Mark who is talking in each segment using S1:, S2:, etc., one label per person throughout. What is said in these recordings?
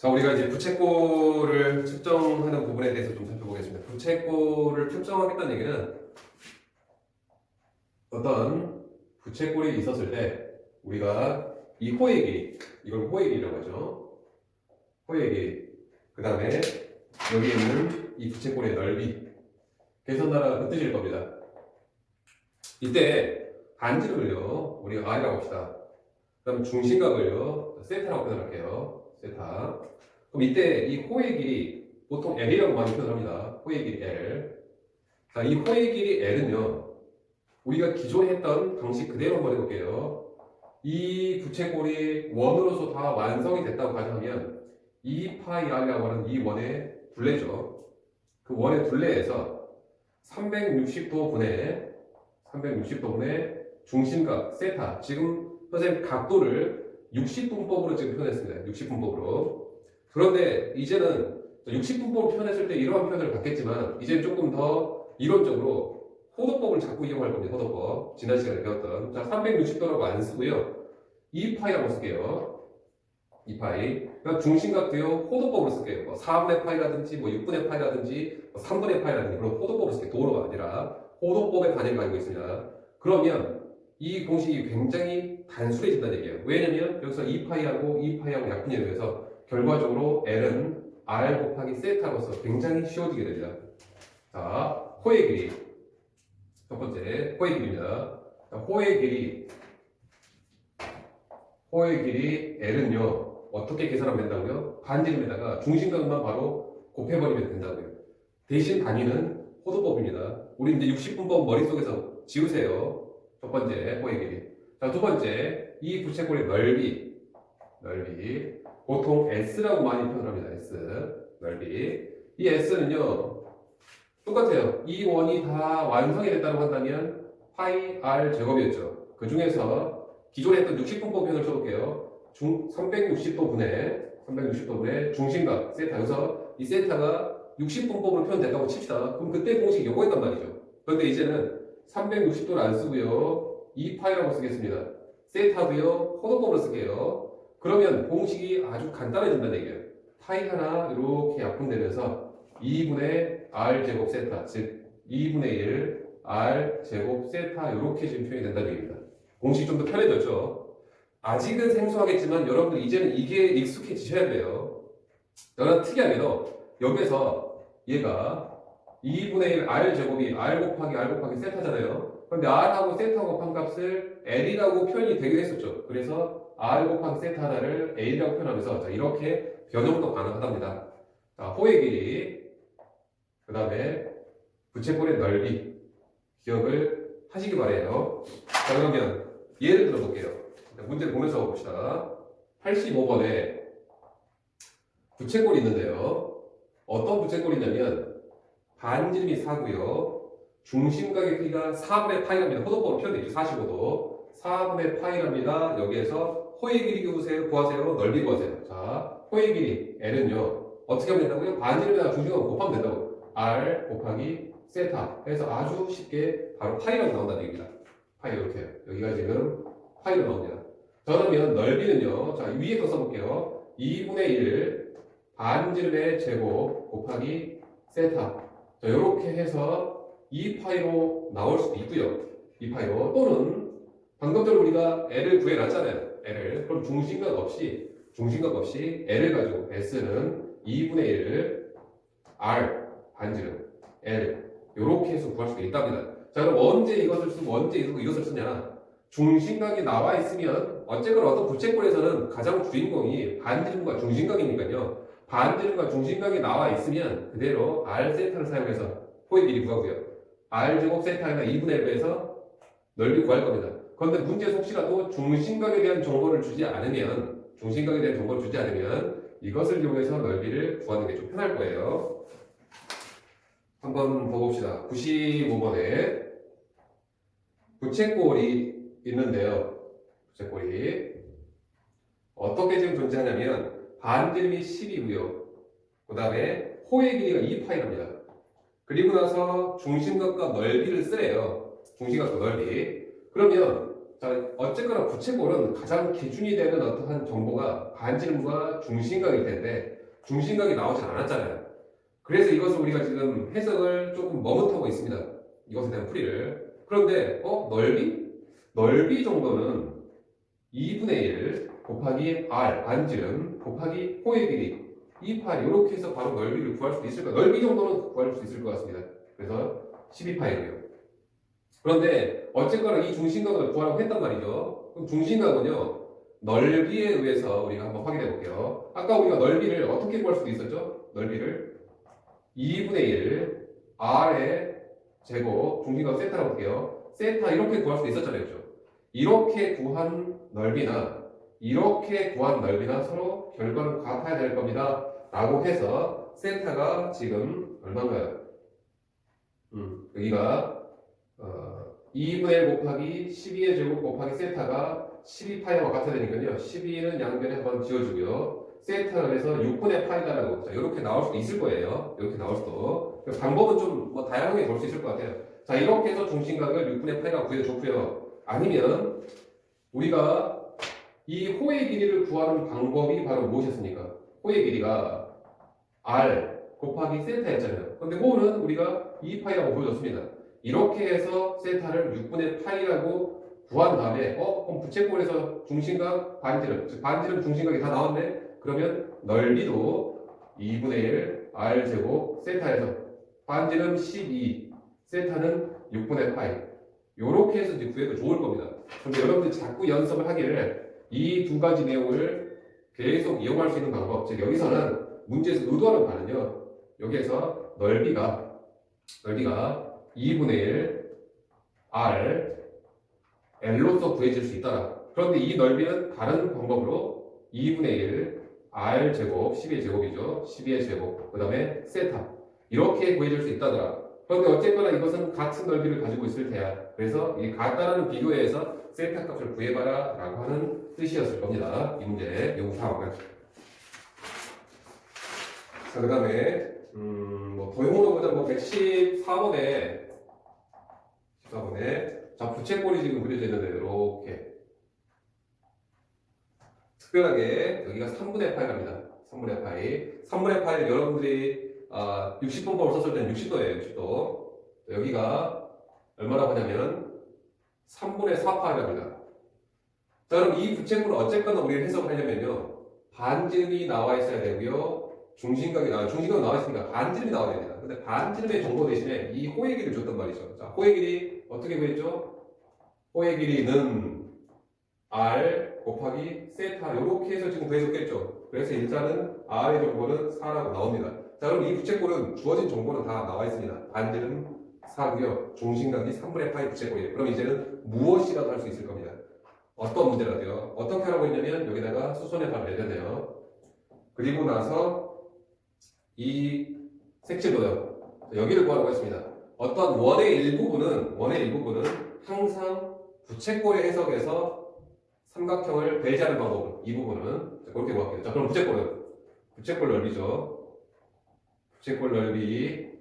S1: 자, 우리가 이제 부채꼴을 측정하는 부분에 대해서 좀 살펴보겠습니다. 부채꼴을 측정하겠다는 얘기는 어떤 부채꼴이 있었을 때 우리가 이 호의 길이, 이걸 호의 길이라고 하죠. 호의 길이, 그 다음에 여기 있는 이 부채꼴의 넓이 계산하라 그 뜻일 겁니다. 이때 반지름을요 우리가 R이라고 합시다. 그 다음 중심각을요 세타라고 표현할게요. 세타. 그럼 이때 이 호의 길이 보통 L이라고 많이 표현합니다. 호의 길이 L. 자, 이 호의 길이 L은요 우리가 기존에 했던 방식 그대로 한번 해볼게요. 이 부채꼴이 원으로서 다 완성이 됐다고 가정하면 2파이 R이라고 하는 이 원의 둘레죠. 그 원의 둘레에서 360도분의 중심각 세타. 지금 선생님 각도를 60분법으로 지금 표현했습니다. 60분법으로. 그런데 이제는 60분법으로 표현했을 때 이러한 표현을 갖겠지만 이제는 조금 더 이론적으로 호도법을 자꾸 이용할 겁니다. 호도법. 지난 시간에 배웠던. 자, 360도라고 안 쓰고요. 2파이라고 쓸게요. 2파이. 그러니까 중심각도요. 호도법으로 쓸게요. 뭐 4분의 파이라든지 뭐 6분의 파이라든지 뭐 3분의 파이라든지 그런 호도법을 쓸게요. 도로가 아니라 호도법의 단위를 가지고 있습니다. 그러면 이 공식이 굉장히 단순해진다는 얘기예요. 왜냐면 여기서 2파이하고 2파이하고 약분이 되면서 결과적으로 L은 R 곱하기 세타로서 굉장히 쉬워지게 됩니다. 자, 호의 길이. 첫 번째, 호의 길이입니다. 자, 호의 길이 L은요, 어떻게 계산하면 된다고요? 반지름에다가 중심각만 바로 곱해버리면 된다고요. 대신 단위는 호도법입니다. 우리 이제 60분법 머릿속에서 지우세요. 첫 번째, 호의 길이. 자, 두 번째, 이 부채꼴의 넓이. 보통 S라고 많이 표현합니다. S. 넓이. 이 S는요, 똑같아요. 이 원이 다 완성이 됐다고 한다면 파이 R 제곱이었죠. 그 중에서 기존에 했던 60분법 표현을 써볼게요. 360도분의 중심각 세타. 여기서 이 세타가 60분법으로 표현됐다고 칩시다. 그럼 그때 공식이 요거였단 말이죠. 그런데 이제는 360도를 안 쓰고요. 2파이라고 쓰겠습니다. 세타도요. 호도법으로 쓸게요. 그러면 공식이 아주 간단해진다는 얘기예요. 파이 하나 이렇게 약분되면서 2분의 R 제곱 세타, 즉 2분의 1 R 제곱 세타 이렇게 지금 표현이 된다는 얘기입니다. 공식이 좀 더 편해졌죠. 아직은 생소하겠지만 여러분들 이제는 이게 익숙해지셔야 돼요. 그러나 특이하게도 여기서 얘가 2분의 1 R 제곱이 R 곱하기 세타잖아요. 그런데 R하고 세타 곱한 값을 L이라고 표현이 되기도 했었죠. 그래서 R 곱하기 세타 하나를 L이라고 표현하면서 자, 이렇게 변형도 가능하답니다. 자, 호의 길이, 그 다음에 부채꼴의 넓이 기억을 하시기 바래요. 자, 그러면 예를 들어 볼게요. 문제를 보면서 봅시다. 85번에 부채꼴이 있는데요. 어떤 부채꼴이냐면 반지름이 4고요. 중심각의 크기가 4분의 파이랍니다. 호도법으로 표현되죠. 45도. 4분의 파이랍니다. 여기에서 호의 길이 구하세요. 넓이 구하세요. 자, 호의 길이 L은요. 어떻게 하면 된다고요? 반지름에다가 중심각을 곱하면 된다고. R 곱하기 세타. 그래서 아주 쉽게 바로 파이라고 나온다는 얘기입니다. 파이 이렇게. 여기가 지금 파이로 나옵니다. 자, 그러면 넓이는요. 자, 위에 거 써볼게요. 2분의 1 반지름의 제곱 곱하기 세타. 자, 이렇게 해서 2파이로 나올 수도 있고요. 2파이로. 또는 방금 전에 우리가 L을 구해놨잖아요. L을. 그럼 중심각 없이 L을 가지고 S는 2분의 1 R 반지름 L 이렇게 해서 구할 수가 있답니다. 자, 그럼 언제 이것을 쓰고 언제 이것을 쓰냐? 중심각이 나와 있으면 어쨌거나 어떤 부채꼴에서는 가장 주인공이 반지름과 중심각이니까요. 반지름과 중심각이 나와 있으면 그대로 R 세타를 사용해서 호의 길이 구하고요. R 제곱 세타에다 2분의 1로 해서 넓이 구할 겁니다. 그런데 문제에서 혹시라도 중심각에 대한 정보를 주지 않으면 이것을 이용해서 넓이를 구하는 게 좀 편할 거예요. 한번 보봅시다. 95번에 부채꼴이 있는데요. 부채꼴이 어떻게 지금 존재하냐면 반지름이 10이고요. 그 다음에 호의 길이가 2파이랍니다. 그리고 나서 중심각과 넓이를 쓰래요. 중심각과 넓이. 그러면 자, 어쨌거나 부채꼴은 가장 기준이 되는 어떠한 정보가 반지름과 중심각일 텐데 중심각이 나오진 않았잖아요. 그래서 이것을 우리가 지금 해석을 조금 머뭇하고 있습니다. 이것에 대한 풀이를. 그런데 넓이? 넓이 정도는 2분의 1 곱하기 r 반지름 곱하기 호의 길이 2파이 이렇게 해서 바로 넓이를 구할 수도 있을 거예요. 넓이 정도는 구할 수 있을 것 같습니다. 그래서 12파이고요. 그런데 어쨌거나 이 중심각을 구하라고 했단 말이죠. 그럼 중심각은요 넓이에 의해서 우리가 한번 확인해 볼게요. 아까 우리가 넓이를 어떻게 구할 수도 있었죠? 넓이를 2분의 1 r의 제곱 중심각 세타라고 할게요. 세타 이렇게 구할 수도 있었잖아요. 그렇죠? 이렇게 구한 넓이나 이렇게 구한 넓이나 서로 결과는 같아야 될 겁니다. 라고 해서 세타가 지금 얼마인가요? 여기가 2분의 1 곱하기 12의 제곱 곱하기 세타가 12파이와 같아야 되니까요. 12는 양변에 한번 지워주고요. 세타가 그래서 6분의 파이다라고 이렇게 나올 수도 있을 거예요. 이렇게 나올 수도. 방법은 좀 뭐 다양하게 볼 수 있을 것 같아요. 자, 이렇게 해서 중심각을 6분의 파이가 구해도 좋고요. 아니면 우리가 이 호의 길이를 구하는 방법이 바로 무엇이었습니까? 호의 길이가 r 곱하기 세타였잖아요. 근데 호는 우리가 2파이라고 보여줬습니다. 이렇게 해서 세타를 6분의 파이라고 구한 다음에 그럼 부채꼴에서 중심각 반지름 즉 반지름 중심각이 다 나왔네. 그러면 넓이도 2분의 1 r 제곱 세타에서 반지름 12 세타는 6분의 파이 요렇게 해서 이제 구해도 좋을 겁니다. 그런데 여러분들이 자꾸 연습을 하기를 이 두 가지 내용을 계속 이용할 수 있는 방법 즉 여기서는 문제에서 의도하는 바는요 여기에서 넓이가 2분의 1 r L로서 구해질 수 있다. 그런데 이 넓이는 다른 방법으로 2분의 1 r 제곱 12의 제곱이죠. 12의 제곱 그 다음에 세타 이렇게 구해질 수 있다더라. 그런데 어쨌거나 이것은 같은 넓이를 가지고 있을 테야. 그래서 이 같다라는 비교에서 세타 값을 구해봐라 라고 하는 뜻이었을 겁니다. 이 문제 요거 다음은 자, 그 다음에 도형으로 보자 114번에 자, 부채꼴이 지금 그려져 있는데 이렇게 특별하게 여기가 3분의 파이랍니다. 3분의 파이 3분의 파이는 여러분들이 60분법을 썼을 때는 60도예요. 60도 여기가 얼마나 하냐면 3분의 4파이랍니다. 자, 그럼 이 부채꼴은 어쨌거나 우리가 해석을 하려면요 반지름이 나와 있어야 되고요 중심각이 나와 있으니까 반지름이 나와야 됩니다. 근데 반지름의 정보 대신에 이 호의 길이를 줬단 말이죠. 자, 호의 길이 어떻게 구했죠? 호의 길이는 r 곱하기 세타 이렇게 해서 지금 구해줬겠죠. 그래서 일단은 r의 정보는 4라고 나옵니다. 자, 그럼 이 부채꼴은 주어진 정보는 다 나와 있습니다. 반지름 4고요. 중심각이 3분의 파이 부채꼴이에요. 그럼 이제는 무엇이라도 할 수 있을 겁니다. 어떤 문제라도요. 어떻게 하라고 했냐면 여기다가 수선의 발을 내려내요. 그리고 나서 이 색칠로요. 여기를 구하라고 했습니다. 어떤 원의 일부분은 항상 부채꼴의 해석에서 삼각형을 배제하는 방법으로 이 부분은 그렇게 구할게요. 자, 그럼 부채꼴 넓이죠. 부채꼴 넓이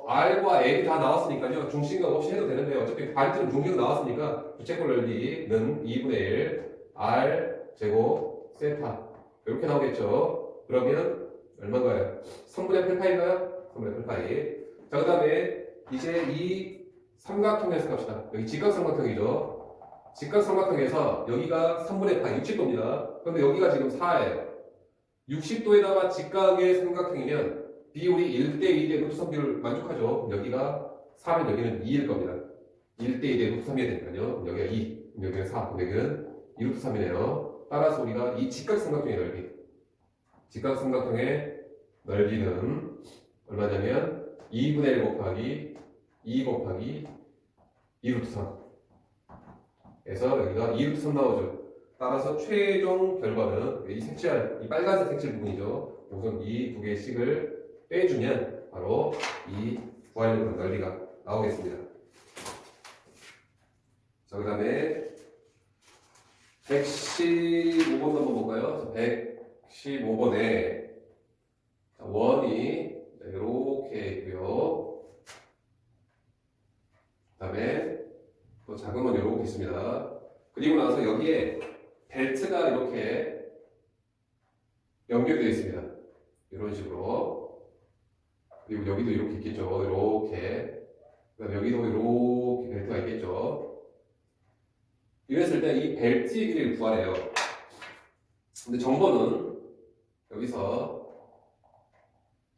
S1: R과 L이 다 나왔으니까요. 중심각 없이 해도 되는데 어차피 반지름 중심각 나왔으니까 부채꼴 넓이는 2분의 1 R 제곱 세타 이렇게 나오겠죠. 그러면 얼마인가요? 3분의 8파인가요? 3분의 8파이. 자, 그 다음에 이제 이 삼각형에서 갑시다. 여기 직각삼각형이죠. 직각삼각형에서 여기가 3분의 파이 60도입니다. 그런데 여기가 지금 4예요. 60도에다가 직각의 삼각형이면 비율이 1대2대 루트 3비율 만족하죠. 여기가 4면 여기는 2일 겁니다. 1대2대 루트 3이어야 되니까요. 여기가 2, 여기가 4, 여기는 2 루트 3이네요. 따라서 우리가 이 직각삼각형의 넓이 직각삼각형의 넓이는 얼마냐면 2분의 1 곱하기 2 곱하기 2 루트 3 그래서 여기가 2 루트 3 나오죠. 따라서 최종 결과는 이 빨간색 색칠 부분이죠. 우선 이 두 개의 식을 빼주면 바로 이 구하려는 넓이가 나오겠습니다. 자, 그 다음에 115번 한번 볼까요? 115번에 원이 이렇게 있고요. 그 다음에 또 작은 원 이렇게 있습니다. 그리고 나서 여기에 벨트가 이렇게 연결되어 있습니다. 이런 식으로. 그리고 여기도 이렇게 있겠죠. 이렇게. 그다음에 여기도 이렇게 벨트가 있겠죠. 이랬을 때 이 벨트의 길이를 구하래요. 근데 정보는 여기서,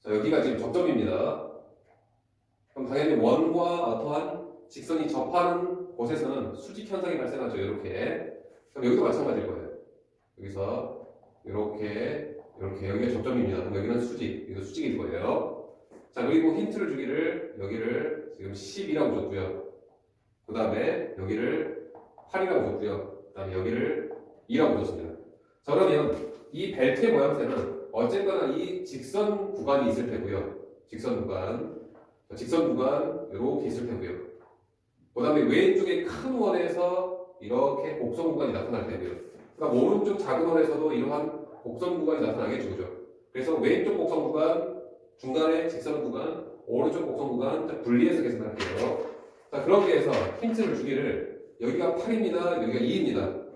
S1: 자, 여기가 지금 접점입니다. 그럼 당연히 원과 어떠한 직선이 접하는 곳에서는 수직 현상이 발생하죠. 이렇게. 그럼 여기도 마찬가지일 거예요. 여기서 이렇게 여기가 접점입니다. 그럼 여기는 수직, 여기도 수직일 거예요. 자, 그리고 힌트를 주기를 여기를 지금 10이라고 줬고요. 그 다음에 여기를 8이라고 줬고요. 그 다음에 여기를 2라고 줬습니다. 자, 그러면 이 벨트의 모양새는 어쨌거나 이 직선 구간이 있을 테고요. 직선 구간 이렇게 있을 테고요. 그 다음에 왼쪽에 큰 원에서 이렇게 곡선 구간이 나타날 테고요. 그러니까 오른쪽 작은 원에서도 이러한 곡선 구간이 나타나겠죠. 그죠? 그래서 왼쪽 곡선 구간, 중간에 직선 구간, 오른쪽 곡선 구간 분리해서 계산할게요. 자, 그렇게 해서 힌트를 주기를 여기가 8입니다. 여기가 2입니다.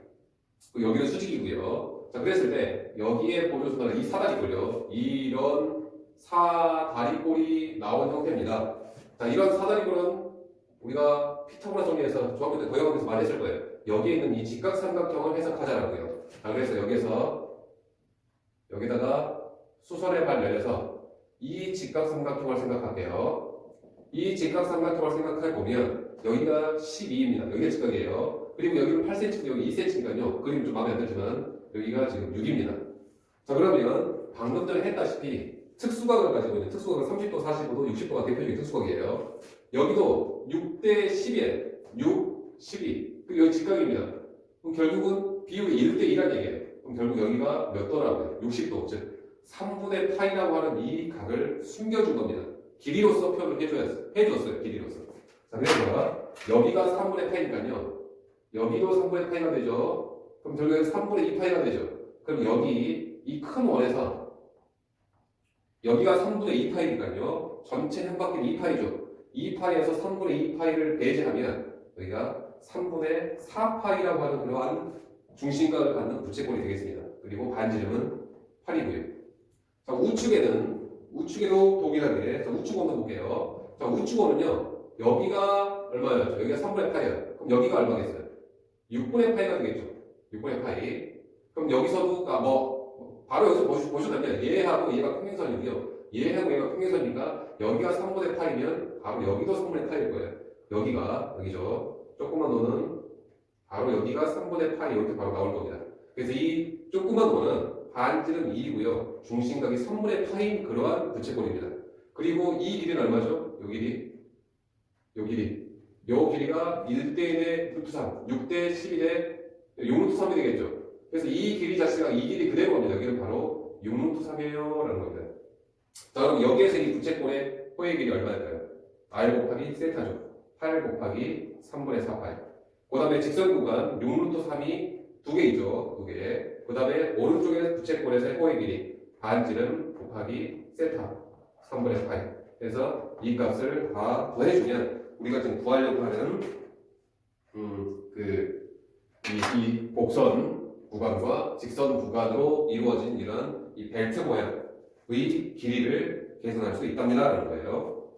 S1: 여기는 수직이고요. 자, 그랬을 때 여기에 보여주는 이 사다리꼴이요. 이런 사다리꼴이 나온 형태입니다. 자, 이런 사다리꼴은 우리가 피타고라 정리해서 중학교 때 도형학에서 많이 했을 거예요. 여기에 있는 이 직각삼각형을 해석하자라고요. 자, 그래서 여기다가 수선의 발 내려서 이 직각삼각형을 생각할게요. 이 직각삼각형을 생각해 보면 여기가 12입니다. 여기가 직각이에요. 그리고 여기는 8cm, 여기 2cm니까요. 그림 좀 마음에 안 들지만 여기가 지금 6입니다. 자, 그러면 방금 전에 했다시피 특수각을 가지고 있는 특수각은 30도, 45도, 60도가 대표적인 특수각이에요. 여기도 6대 10이에요. 6, 12. 그리고 여기 직각입니다. 그럼 결국은 비율이 1대 2라는 얘기예요. 그럼 결국 여기가 몇 도라고요? 60도. 즉 3분의 파이라고 하는 이 각을 숨겨준 겁니다. 길이로서 표현을 해줬어요. 길이로서. 자, 그래서 여기가 3분의 파이니까요. 여기도 3분의 파이가 되죠. 그럼 결국에 3분의 2 파이가 되죠. 그럼 여기 이 큰 원에서 여기가 3분의 2 파이니까요. 전체 한 바퀴는 2파이죠. 2파이에서 3분의 2파이를 배제하면 여기가 3분의 4파이라고 하는 그러한 중심각을 갖는 부채꼴이 되겠습니다. 그리고 반지름은 8이고요. 자, 우측에도 동일하게 우측원도 볼게요. 자, 우측원은요. 여기가 얼마예요? 여기가 3분의 파이예요. 그럼 여기가 얼마겠어요? 6분의 파이가 되겠죠. 6분의 파이. 그럼 여기서도 바로 여기서 보시면 얘하고 얘가 평행선이고요. 얘하고 얘가 평행선이니까 여기가 3분의 파이면 바로 여기도 3분의 파이일 거예요. 여기죠. 조그만 원은 바로 여기가 3분의 파이 이렇게 바로 나올 겁니다. 그래서 이 조그만 원은 반지름 2이고요. 중심각이 3분의 파인 그러한 부채꼴입니다. 그리고 이 길이는 얼마죠? 요 길이가 1대 1의 루트 3, 6대 11의 6루트 3이 되겠죠. 그래서 이 길이 자체가 이 길이 그대로 갑니다. 여기는 바로 6루트 3이에요 라는 겁니다. 자, 그럼 여기에서 이 부채꼴의 호의 길이 얼마일까요? R 곱하기 세타죠. 8 곱하기 3분의 4파이. 그 다음에 직선 구간 6루트 3이 두 개이죠. 두 개. 그 다음에 오른쪽에 부채꼴에서의 호의 길이 반지름 곱하기 세타 3분의 4파이. 그래서 이 값을 다 더해주면 우리가 지금 구하려고 하는 이 곡선 구간과 직선 구간으로 이루어진 이런 이 벨트 모양의 길이를 계산할 수 있답니다라는 거예요.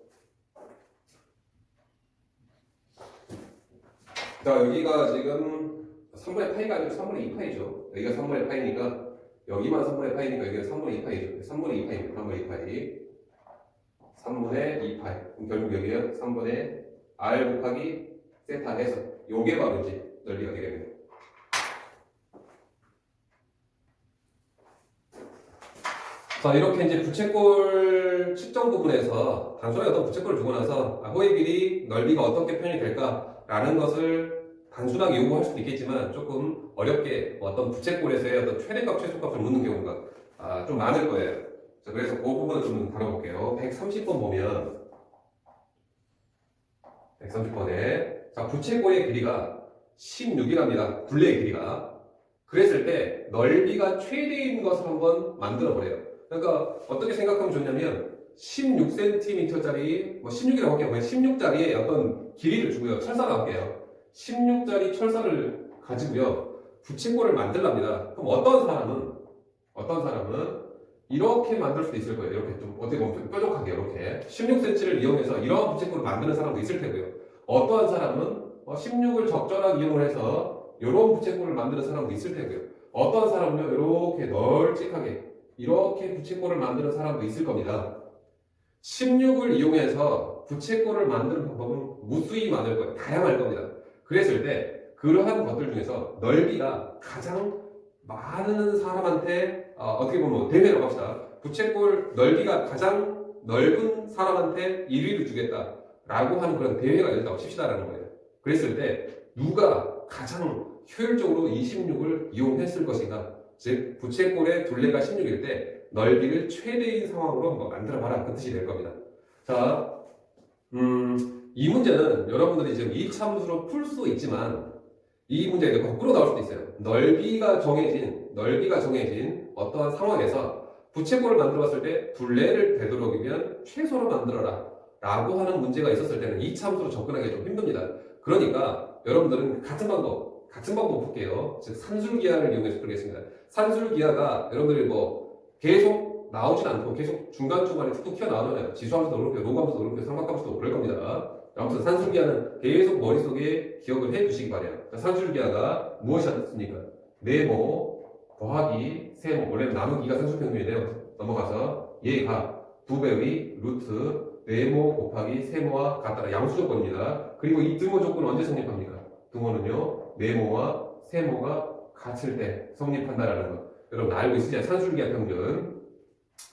S1: 자, 여기가 지금 3분의 파이가 아니고 3분의 2파이죠. 여기가 3분의 파이니까 여기만 3분의 파이니까 여기가 3분의 2파이죠. 3분의 2파이입니다. 3분의 2파이. 3분의 2파이. 그럼 결국 여기가 3분의 R 곱하기 세타 해서 요게 바로 이제 넓이가 되겠네요. 자, 이렇게 이제 부채꼴 측정 부분에서 단순하게 어떤 부채꼴을 두고 나서 호의 길이 넓이가 어떻게 표현이 될까라는 것을 단순하게 요구할 수도 있겠지만 조금 어렵게 어떤 부채꼴에서의 어떤 최대값, 최소값을 묻는 경우가 좀 많을 거예요. 자, 그래서 그 부분을 좀 다뤄볼게요. 130번 보면 130번에 자, 부채꼴의 길이가 16이랍니다. 굴레의 길이가. 그랬을 때 넓이가 최대인 것을 한번 만들어 보래요. 그러니까 어떻게 생각하면 좋냐면 16cm짜리 16이라고 할게요. 16짜리의 어떤 길이를 주고요. 철사 나올게요. 16짜리 철사를 가지고요. 부침고를 만들랍니다. 그럼 어떤 사람은 이렇게 만들 수도 있을 거예요. 이렇게 좀 어떻게 보면 좀 뾰족하게 이렇게 16cm를 이용해서 이런 부침고를 만드는 사람도 있을 테고요. 어떠한 사람은 16을 적절하게 이용을 해서 이런 부침고를 만드는 사람도 있을 테고요. 어떠한 사람은요 이렇게 널찍하게 이렇게 부채꼴을 만드는 사람도 있을 겁니다. 16을 이용해서 부채꼴을 만드는 방법은 무수히 많을 거예요. 다양할 겁니다. 그랬을 때 그러한 것들 중에서 넓이가 가장 많은 사람한테 어떻게 보면 대회라고 합시다. 부채꼴 넓이가 가장 넓은 사람한테 1위를 주겠다라고 하는 그런 대회가 열렸다고 칩시다라는 거예요. 그랬을 때 누가 가장 효율적으로 이 16을 이용했을 것인가? 즉 부채꼴의 둘레가 16일 때 넓이를 최대인 상황으로 한번 만들어봐라 그 뜻이 될 겁니다. 자, 이 문제는 여러분들이 지금 이참수로 풀 수 있지만 이 문제가 거꾸로 나올 수도 있어요. 넓이가 정해진 어떠한 상황에서 부채꼴을 만들어봤을 때 둘레를 되도록이면 최소로 만들어라 라고 하는 문제가 있었을 때는 이참수로 접근하기 좀 힘듭니다. 그러니까 여러분들은 같은 방법 볼게요. 즉 산술기하를 이용해서 풀겠습니다. 산술기하가 여러분들이 계속 나오진 않고 계속 중간중간에 툭툭 튀어나오잖아요. 지수함수도 그렇고 노감수도 그렇고 삼각함수도 그럴 겁니다. 아무튼 산술기하는 계속 머릿속에 기억을 해두시기 바래요. 산술기하가 무엇이었습니까? 네모 더하기 세모, 원래는 나누기가 산술평균이네요. 넘어가서 얘가 2배의 루트 네모 곱하기 세모와 같다라 양수조건입니다. 그리고 이 등호 조건은 언제 성립합니까? 등호는요 네모와 세모가 같을 때 성립한다라는 거 여러분 알고 있으시죠? 산술기하 평균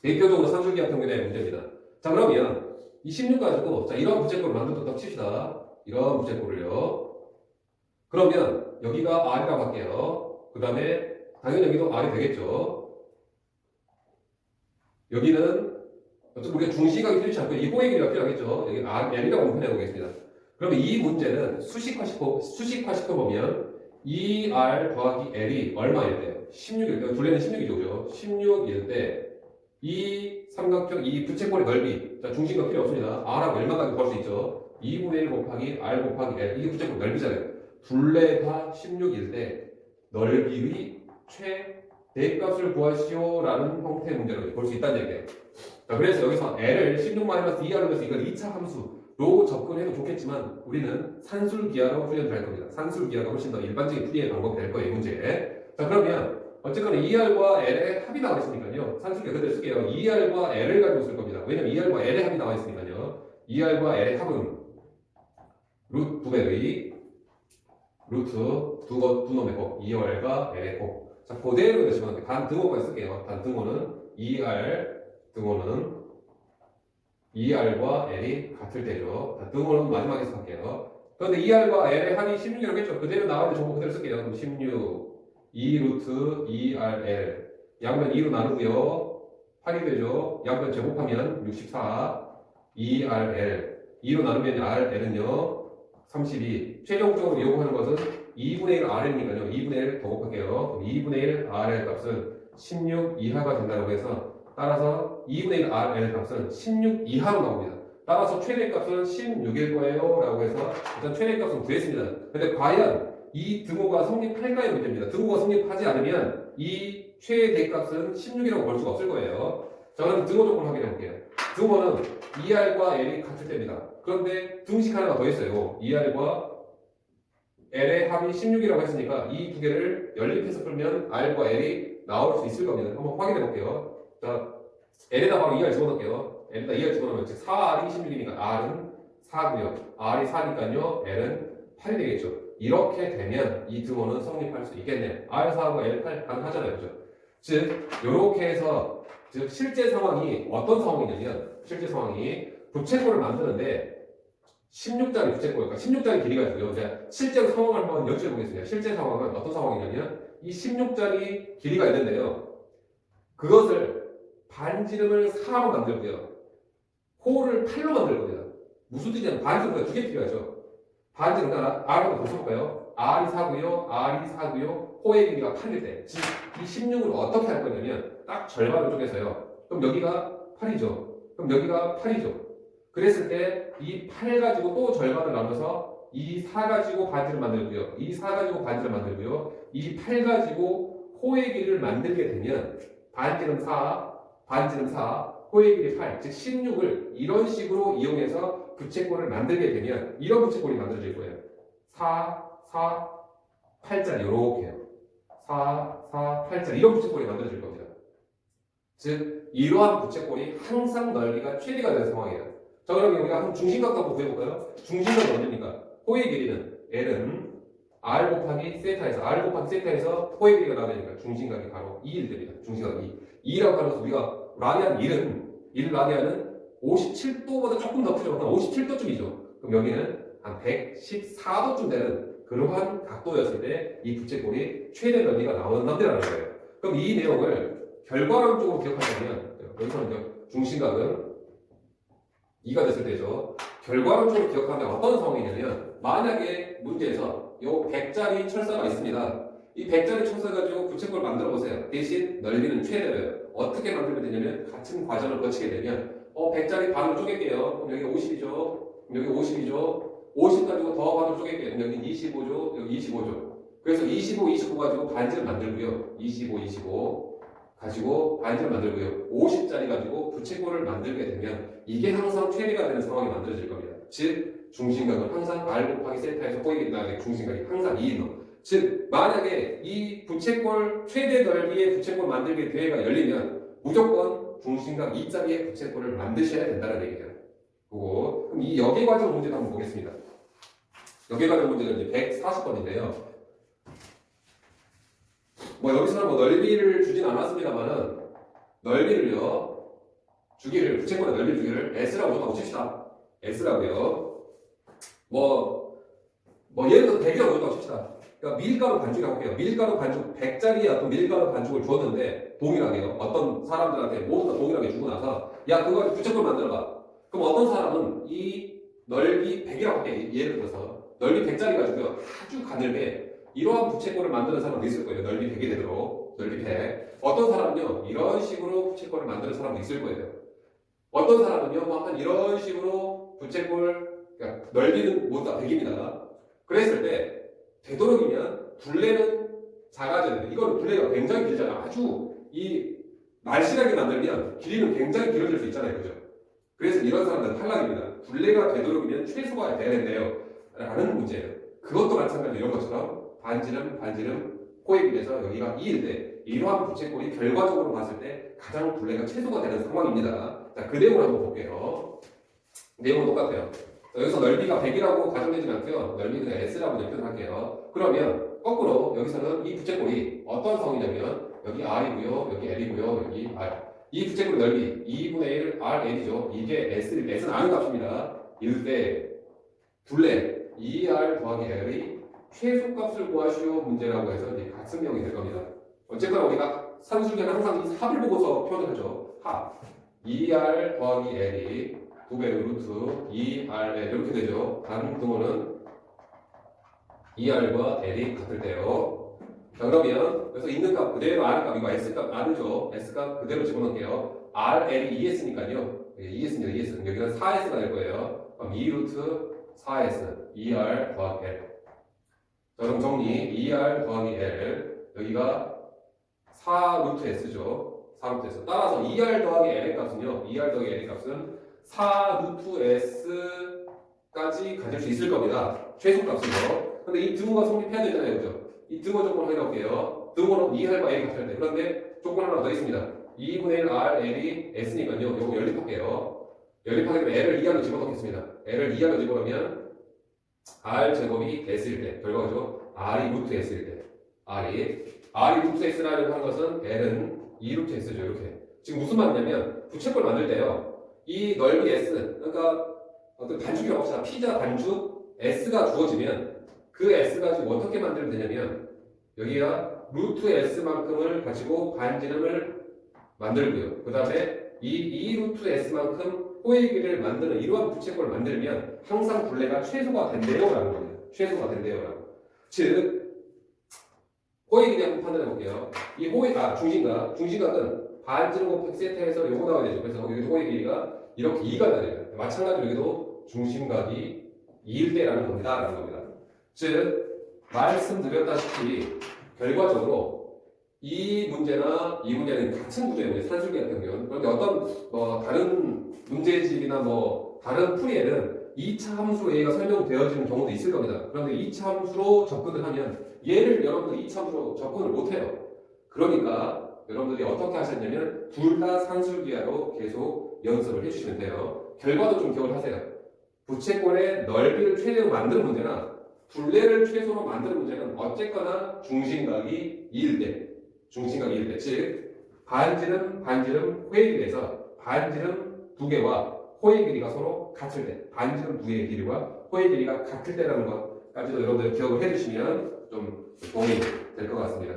S1: 대표적으로 산술기하 평균의 문제입니다. 자 그러면 이 16 가지고 자 이런 부채꼴을 만들었다고 칩시다. 이런 부채꼴을요. 그러면 여기가 R이라고 할게요. 그 다음에 당연히 여기도 R이 되겠죠. 여기는 우리가 중시각이 필요치 않고 이 호의 길이가 필요하겠죠. 여기 L이라고 한번 표현해 보겠습니다. 그러면 이 문제는 수식화시켜보면 2R 더하기 L이 얼마일 때요? 16일 때, 둘레는 16이죠. 16일 때 이 삼각형, 이 부채꼴의 넓이, 자 중심각 필요 없습니다. R하고 L만 가지고 구할 수 있죠. 2분의 1 곱하기 R 곱하기 L, 이게 부채꼴 넓이잖아요. 둘레가 16일 때 넓이의 최대값을 구하시오 라는 형태의 문제를 볼 수 있다는 얘기예요. 자, 그래서 여기서 L을 16-2R로 해서 이걸 2차 함수로 접근해도 좋겠지만 우리는 산술기하로 풀이를 할 겁니다. 산술기하가 훨씬 더 일반적인 풀이의 방법이 될 거예요, 이 문제. 자, 그러면 어쨌거나 2R과 L의 합이 나와 있으니까요. 산술기하 그대로 쓸게요. 2R과 L을 가지고 쓸 겁니다. 왜냐면 2R과 L의 합이 나와 있으니까요. 2R과 L의 합은 루트 2배의 루트 두 놈의 곱, 2R과 L의 곱. 자, 그대로 되시면 돼요. 단 등호까지 쓸게요. 단 등호는 2R 등호는 2R과 L이 같을 때죠. 자, 등호는 마지막에 할게요. 그런데 2R과 L의 합이 16이라고 했죠. 그대로 나와있는 정보 그대로 쓸게요. 그럼 16 2 루트 2RL 양변 2로 나누고요. 8이 되죠. 양변 제곱하면 64 2RL 2로 나누면 RL은요 32 최종적으로 요구하는 것은 2분의 1 RL이니까요 2분의 1 더 곱할게요. 2분의 1 RL 값은 16 이하가 된다고 해서 따라서 2분의 1 RL 값은 16 이하로 나옵니다. 따라서 최대값은 16일 거예요 라고 해서 일단 최대값은 구했습니다. 근데 과연 이 등호가 성립할까요? 문제입니다. 등호가 성립하지 않으면 이 최대값은 16이라고 볼 수가 없을 거예요. 자, 그럼 등호 조건 확인해 볼게요. 등호는 2R과 L이 같을 때입니다. 그런데 등식 하나가 더 있어요. 2R과 L의 합이 16이라고 했으니까 이 두 개를 연립해서 풀면 R과 L이 나올 수 있을 겁니다. 한번 확인해 볼게요. 자, L에다 바로 2R 집어넣을게요. L에다 2R 집어넣으면 즉 4R이 16이니까 R은 4고요. R이 4니까요. L은 8이 되겠죠. 이렇게 되면 이 등호는 성립할 수 있겠네요. R4하고 L8 가능하잖아요. 그죠? 즉, 이렇게 해서 즉 실제 상황이 어떤 상황이냐면 실제 상황이 부채꼴을 만드는데 16짜리 부채꼴, 그러니까 16짜리 길이가 있고요. 이제 실제로 상황을 한번 연출해 보겠습니다. 실제 상황은 어떤 상황이냐면 이 16짜리 길이가 있는데요. 그것을 반지름을 4로 만들고요. 호를 8로 만들 겁니다. 무슨 뜻이냐면 반지름가 두 개 필요하죠. 반지름 하나 R하고 더 써볼까요? R이 4고요. R이 4고요. 호의 길이가 8일 때. 즉, 이 16을 어떻게 할 거냐면 딱 절반을 쪼개서요. 그럼 여기가 8이죠. 그럼 여기가 8이죠. 그랬을 때 이 8 가지고 또 절반을 나눠서 이 4 가지고 반지를 만들고요. 이 4 가지고 반지를 만들고요. 이 8 가지고 호의 길이를 만들게 되면 반지름 4, 반지름 4, 호의 길이 8, 즉 16을 이런 식으로 이용해서 부채꼴을 만들게 되면 이런 부채꼴이 만들어질 거예요. 4, 4, 8짜리 이렇게요. 4, 4, 8짜리 이런 부채꼴이 만들어질 겁니다. 즉 이러한 부채꼴이 항상 넓이가 최대가 되는 상황이에요. 자, 그럼 우리가 한번 중심각도 한번 구해볼까요? 중심각이 얼마입니까? 호의 길이는 L은 R 곱하기 세타에서 R 곱하기 세타에서 호의 길이가 나오니까 중심각이 바로 2일 됩니다. 중심각 2. 2라고 하면서 우리가 라디안 1 라디안은 57도보다 조금 더 크죠. 한 57도쯤이죠. 그럼 여기는 한 114도쯤 되는 그러한 각도였을 때 이 부채꼴이 최대 넓이가 나온다는 거예요. 그럼 이 내용을 결과론적으로 기억하자면 여기서는 중심각은 2가 됐을 때죠. 결과론적으로 기억하면 어떤 상황이냐면 만약에 문제에서 요 100짜리 철사가 있습니다. 이 100짜리 철사 가지고 부채꼴을 만들어 보세요. 대신 넓이는 최대로요. 어떻게 만들면 되냐면 같은 과정을 거치게 되면 100짜리 반으로 쪼갤게요. 그럼 여기 50이죠. 그럼 여기 50이죠. 50 가지고 더 반으로 쪼갤게요. 그럼 여기 25죠. 여기 25죠. 그래서 25, 25 가지고 반지를 만들고요. 25, 25 가지고 반지를 만들고요. 50짜리 가지고 부채꼴을 만들게 되면 이게 항상 최대가 되는 상황이 만들어질 겁니다. 즉 중심각은 항상 R 곱하기 세타에서 호의 길이 중심각이 항상 2인 놈. 즉 만약에 이 부채꼴 최대 넓이의 부채꼴 만들기 대회가 열리면 무조건 중심각 2짜리의 부채꼴을 만드셔야 된다는 얘기예요. 그럼 이 역외과정 문제도 한번 보겠습니다. 역외과정 문제는 이제 140번인데요. 여기서는 넓이를 주진 않았습니다만은 넓이를요 주기를 부채꼴의 넓이 주기를 S라고 좀 칩시다. S라고요. 예를 들어서 100이라고 좀 칩시다. 그러니까 밀가루 반죽이라고 할게요. 밀가루 반죽 100짜리의 어떤 밀가루 반죽을 주었는데 동일하게요. 어떤 사람들한테 모두 다 동일하게 주고 나서 야 그거 부채꼴 만들어봐. 그럼 어떤 사람은 이 넓이 100이라고 할게요. 예를 들어서 넓이 100짜리 가지고요 아주 가늘게 이러한 부채꼴을 만드는 사람도 있을 거예요. 넓이 100이 되도록 넓이 100. 어떤 사람은요 이런 식으로 부채꼴을 만드는 사람도 있을 거예요. 어떤 사람은요 한 이런 식으로 부채꼴 그러니까 넓이는 모두 다 100입니다. 그랬을 때 되도록이면 둘레는 작아져야 돼요. 이거는 둘레가 굉장히 길잖아요. 아주 이 날씬하게 만들면 길이는 굉장히 길어질 수 있잖아요. 그죠? 그래서 이런 사람들은 탈락입니다. 둘레가 되도록이면 최소가 돼야 된대요. 라는 문제예요. 그것도 마찬가지로 이런 것처럼 반지름, 호에 비해서 여기가 2일 때 이러한 부채꼴이 결과적으로 봤을 때 가장 둘레가 최소가 되는 상황입니다. 자, 그 내용을 한번 볼게요. 내용은 똑같아요. 여기서 넓이가 100이라고 가정되지 않고요. 넓이는 S라고 표현할게요. 그러면 거꾸로 여기서는 이 부채꼴이 어떤 성이냐면 여기 R이고요. 여기 L이고요. 여기 R. 이 부채꼴의 넓이 2분의 1 RL이죠. 이게 S는 아는 값입니다. 이럴 때 둘레 2R 더하기 L이 최소값을 구하시오 문제라고 해서 이제 같은형이 될 겁니다. 어쨌거나 우리가 산술계는 항상 이 합을 보고서 표현을 하죠. 합 2R 더하기 L이 9배 루트 2RL 이렇게 되죠. 다른 등호는 2R과 L이 같을 때요. 자, 그러면 그래서 있는 값 그대로 R값 이거 S값 R이죠. S값 그대로 집어넣을게요. RL이 2S니까요. 2S니까 2S 여기는 4S가 될 거예요. 그럼 2 루트 4S 2R 더하기 L. 자, 그럼 정리 2R 더하기 L 여기가 4 루트 S죠. 4 루트 S. 따라서 2R 더하기 L의 값은요. 2R 더하기 L의 값은 4 루트 S까지 가질 수 있을 겁니다. 최소값으로. 근데 이 등호가 성립해야 되잖아요. 그죠? 이 등호 조건 확인해볼게요. 등호는 2R과 L이 같을 때. 그런데 조건 하나 더 있습니다. 2분의 1 R, L이 S니까요. 요거 연립할게요. 연립하게 되면 L을 2하로 집어넣겠습니다. L을 2하로 집어넣으면 R 제곱이 S일 때. 결과죠. R이 루트 S일 때. R이 루트 S라고 하는 것은 L은 2 루트 S죠. 이렇게. 지금 무슨 말이냐면 부채꼴 만들 때요. 이 넓이 S, 그러니까 어떤 반죽이라고 합시다. 피자 반죽 S가 주어지면 그 S 가지고 어떻게 만들면 되냐면 여기가 루트 S만큼을 가지고 반지름을 만들고요. 그 다음에 이 루트 S만큼 호의 길이를 만드는 이러한 부채꼴을 만들면 항상 둘레가 최소가 된대요 라는 겁니다. 최소가 된대요 라고. 즉 호의 길이 한번 판단해 볼게요. 이 중심각은 반지름 곱하기 세타에서 요거 나와야 되죠. 그래서 여기 호의 길이가 이렇게 2가 나요. 마찬가지로 여기도 중심각이 2일 때라는 겁니다. 라는 겁니다. 즉 말씀드렸다시피 결과적으로 이 문제나 이 문제는 같은 구조예요. 산술기 같은 경우는. 그런데 어떤 다른 문제집이나 다른 풀이에는 2차 함수 A가 설명되어지는 경우도 있을 겁니다. 그런데 2차 함수로 접근을 하면 얘를 여러분들이 2차 함수로 접근을 못해요. 그러니까 여러분들이 어떻게 하셨냐면 둘 다 산술기하로 계속 연습을 해주시면 돼요. 결과도 좀 기억을 하세요. 부채꼴의 넓이를 최대로 만드는 문제나 둘레를 최소로 만드는 문제는 어쨌거나 중심각이 2일 때, 즉 반지름 호의 길이에서 반지름 두 개와 호의 길이가 서로 같을 때, 반지름 두 개의 길이와 호의 길이가 같을 때라는 것까지도 여러분들 기억을 해주시면 좀 도움이 될 것 같습니다.